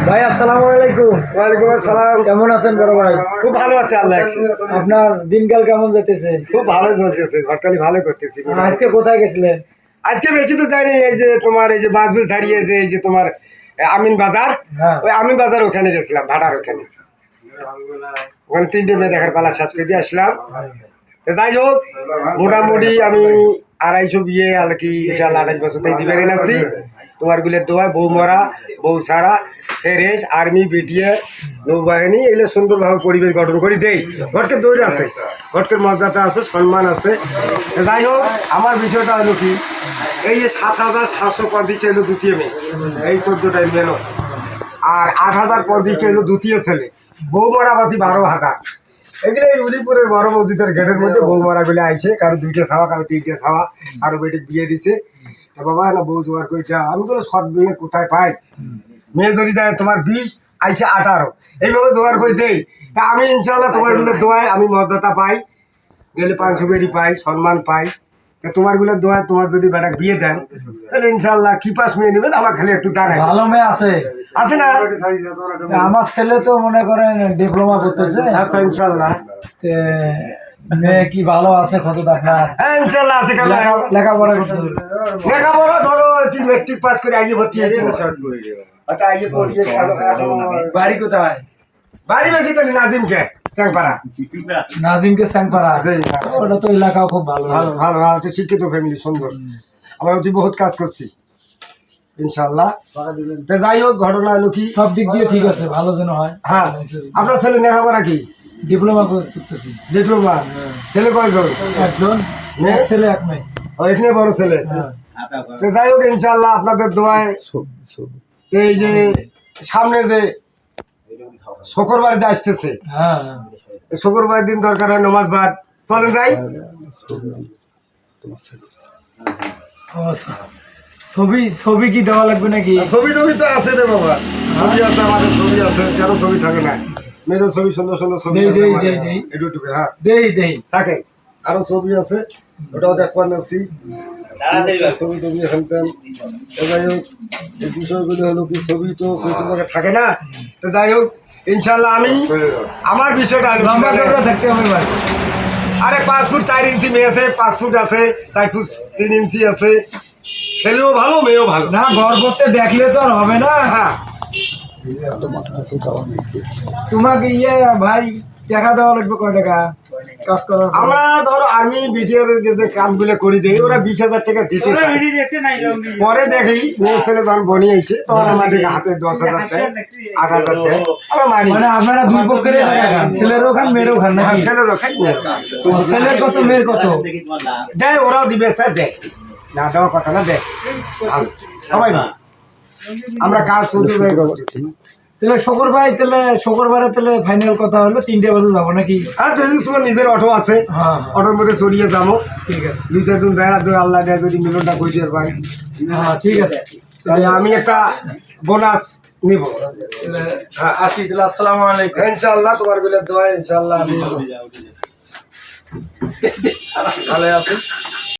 ভাই আসসালামু আলাইকুম। ওয়ালাইকুম আসসালাম। কেমন আছেন বড় ভাই? খুব ভালো আছে, আল্লাহ আপনার দিনকাল কেমন যেতেছে? খুব ভালো চলতেছে, ঘরকালি ভালো করতেছি। আজকে কোথায় গেছিলেন? আজকে বেশি তো যাইনি, এই যে তোমার এই যে বাঁশবিল ছাড়িয়ে যে এই যে তোমার আমিন বাজার, হ্যাঁ। ওই আমিন বাজার ওখানে গেছিলাম, ভাটার ওখানে। ওখানে 3টে মেয়ে দেখার পালা শেষ করে দিয়ে আসলাম। তো যাই হোক, মোটামুটি আমি 250 বিয়ে আর কি ইনশাল্লাহ 28 বছর থেকে দিবে নাচ্ছি। তোমার গুলের দোয়া, বউ মরা, বউ সারা, ফেরেস, আর্মি, বিটিএ, নৌবাহিনী, এগুলো সুন্দরভাবে পরিবেশ গঠন করে দেই। ঘটকের দৌড় আছে, ঘটকের মর্যাদা আছে, সম্মান আছে। যাই হোক, আমার বিষয়টা হলো কি, এই যে 7,750 হলো দ্বিতীয় মেয়ে, এই 14টাই মেলো, আর 8,050 হলো দ্বিতীয় ছেলে, বউ মরা বাঁচি 12,000। এগুলো এই উলিপুরের বড় মসজিদের গেটের মধ্যে বউ মারাগুলো আইসে, কারো 2টে ছাওয়া, কারো 3টে ছাওয়া, কারো বেটে বিয়ে দিছে। তো বাবা না বউ জোয়ার করেছে, আমি তো সব মেয়ে কোথায় পাই, মেয়ে যদি দেয় তোমার 20 আইসে 18, এইভাবে জোগাড় করে দেই। তা আমি ইনশাল্লাহ তোমার গুলোর দোয়ায় আমি মর্যাদা পাই, গেলে 500 বেরি পাই, সম্মান পাই। তা তোমার গুলোর দোয়ায় তোমার যদি বেটা বিয়ে দেন, তাহলে ইনশাল্লাহ কি পাস মেয়ে নেবেন আমার খালি একটু জানাই। ভালো মেয়ে আছে আছে না? আমার ছেলে তো মনে করেন ডিপ্লোমা করতেছে। আচ্ছা, ইনশাল্লাহ। তে মেয়ে কি ভালো আছে কত আপনার? হ্যাঁ, ইনশাল্লাহ আছে। কেন লেখাপড়া করতে লেখাপড়া ধরো তুই মেট্রিক পাস করে আইয়ে ভর্তি হয়েছে। আচ্ছা, আইয়ে পড়িয়ে বাড়ি কোথায়? বাড়ি বেশি তো নাজিমকে চ্যাংপাড়া। নাজিমকে স্যাংপাড়া। ওটা তো এলাকাও খুব ভালো। ভালো ভালো ভালো, তো শিক্ষিত ফ্যামিলি, সুন্দর। আমরা তুই বহুত কাজ করছি ইনশাল্লাহ। তো যাই হোক, ঘটনা হলো কি, সব দিক দিয়ে ঠিক আছে, ভালো যেন হয়। হ্যাঁ, আপনার ছেলে লেখাপড়া কি? ডিপ্লোমা করতেছি। ডিপ্লোমা। ছেলে কয়জন? একজন, মেয়ে? এক ছেলে এক মেয়ে। ও, এখানে বড় ছেলে। হ্যাঁ। তো যাই হোক, ইনশাল্লাহ আপনাদের দোয়ায় এই যে সামনে যে শুক্রবার যে আসতেছে, হ্যাঁ, শুক্রবার দিন দরকার হয় নমাজ বাদ, চলে যাই। ও, ছবি ছবি কি দেওয়া লাগবে নাকি? ছবি টবি তো আছে রে বাবা, ছবি আছে, আমাদের ছবি আছে, কেন ছবি থাকে না? মেয়েরও ছবি, সুন্দর সুন্দর ছবি আছে আমাদের। একটু হ্যাঁ দেই থাকে, আরো ছবি আছে, ওটাও দেখবার নাচ্ছি। ছবি টবি এখানটান। যাই হোক, এই বিষয়গুলো হলো কি, ছবি তো তোমাকে থাকে না। তো যাই হোক, ইনশাল্লাহ আমি আমার বিষয়টা হলো কি লম্বা জানেন? চওড়া থাকতে হবে ভাই। আরে 5 ফুট 4 ইঞ্চি মেয়ে আছে, 5 ফুট আছে, 4 ফুট 3 ইঞ্চি আছে। ছেলেও ভালো, মেয়েও ভালো। না, ঘর করতে দেখলে তো আর হবে না। হ্যাঁ, তোমাকে ভাই টাকা দেওয়া লাগবে, কয় টাকা কাজ করার পর? আমরা ধরো আমি বিটিআর যে কামগুলো করি দেই, ওরা 20,000 টাকা দিতে চায়। পরে দেখি মেয়ে ছেলে যখন বনি আইছে, তখন আমাদের হাতে 10,000 দেয়, 8,000 দেয়, আমরা মানি। মানে আপনারা দুই পক্ষের টাকা খান, ছেলেরও খান মেয়েরও খান নাকি? ছেলেরও খাই, মেয়েরও খাই। ছেলের কত মেয়ের কত? দেয়, ওরাও দিবে স্যার, দেয় না দেওয়ার কথা না, দেয় ভালো সবাই ভালো। আমরা কাজ সুন্দর করতেছি। তাহলে শুক্রবারে তাহলে ফাইনাল কথা হলো 3টে বাজে যাবো নাকি? আর যদি তোমার নিজের অটো আছে, হ্যাঁ, অটোর মধ্যে চড়িয়ে যাবো। ঠিক আছে। 2-4 জন যায়, আল্লাহ দেয় যদি মিলনটা কইছে ভাই, হ্যাঁ, ঠিক আছে। তাহলে আমি একটা বোনাস নিব। হ্যাঁ, আসি তাহলে। আসসালামু আলাইকুম। ইনশাআল্লাহ তোমার বিলের দোয়া, ইনশাআল্লাহ আমি ভালো আছি।